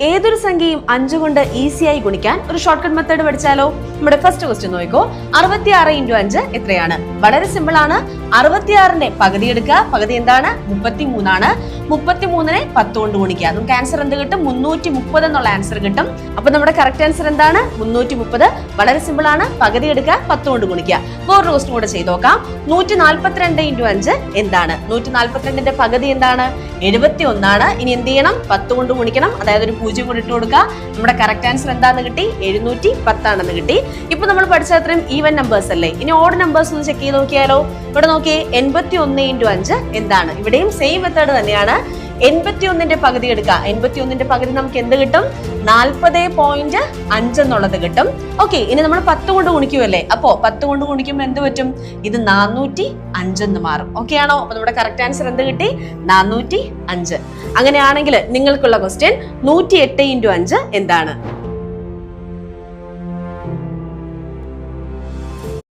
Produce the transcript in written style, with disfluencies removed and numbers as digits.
ഏതൊരു സംഖ്യയും 5 കൊണ്ട് ഈസിയായി ഗുണിക്കാൻ ഒരു ഷോർട്ട് കട്ട് മെത്തേഡ് പഠിച്ചാലോ? നമ്മുടെ ഫസ്റ്റ് ക്വസ്റ്റ്യൻ നോക്കിക്കോ. 66 × 5 എത്രയാണ്? വളരെ സിമ്പിൾ ആണ്. 66ന്റെ പകുതി എടുക്കുക. പകുതി എന്താണ്? 33 ആണ്. 33നെ 10 കൊണ്ട് ഗുണിക്കുക. നമുക്ക് ആൻസർ എന്ത് കിട്ടും? 330 എന്നുള്ള ആൻസർ കിട്ടും. അപ്പൊ നമ്മുടെ കറക്റ്റ് ആൻസർ എന്താണ്? 330. വളരെ സിമ്പിൾ ആണ്. പകുതി എടുക്കുക, 10 കൊണ്ട് ഗുണിക്കുക. വേറൊരു ക്വസ്റ്റ്യൻ കൂടെ ചെയ്ത് നോക്കാം. 142 × 5 എന്താണ്? 142ന്റെ പകുതി എന്താണ്? 71 ആണ്. ഇനി എന്ത് ചെയ്യണം? 10 കൊണ്ട് ഗുണിക്കണം. അതായത് ഒരു 0 കൂടി ഇട്ട് കൊടുക്കുക. നമ്മുടെ കറക്റ്റ് ആൻസർ എന്താണെന്ന് കിട്ടി? 710 ആണെന്ന് കിട്ടി. ഇപ്പൊ നമ്മൾ പഠിച്ച അത്രയും ഈവൻ നമ്പേഴ്സ് അല്ലേ? ഇനി ഓഡ് നമ്പേഴ്സ് ഒന്ന് ചെക്ക് ചെയ്ത് നോക്കിയാലോ? ഇവിടെ നോക്കിയേ, 81 × 5 എന്താണ്? ഇവിടെയും സെയിം മെത്തേഡ് തന്നെയാണ്. 81ന്റെ പകുതി എടുക്കുക. 81ന്റെ പകുതി നമുക്ക് എന്ത് കിട്ടും? 40.5 എന്നുള്ളത് കിട്ടും. ഓക്കെ, ഇനി നമ്മൾ 10 കൊണ്ട് ഗുണിക്കുമല്ലേ? അപ്പോ 10 കൊണ്ട് ഗുണിക്കുമ്പോൾ എന്ത് പറ്റും? ഇത് 405 എന്ന് മാറും. ഓക്കെ ആണോ? അപ്പൊ നമ്മുടെ കറക്റ്റ് ആൻസർ എന്ത് കിട്ടി? 405. അങ്ങനെയാണെങ്കിൽ നിങ്ങൾക്കുള്ള ക്വസ്റ്റ്യൻ 108 × 5 എന്താണ്?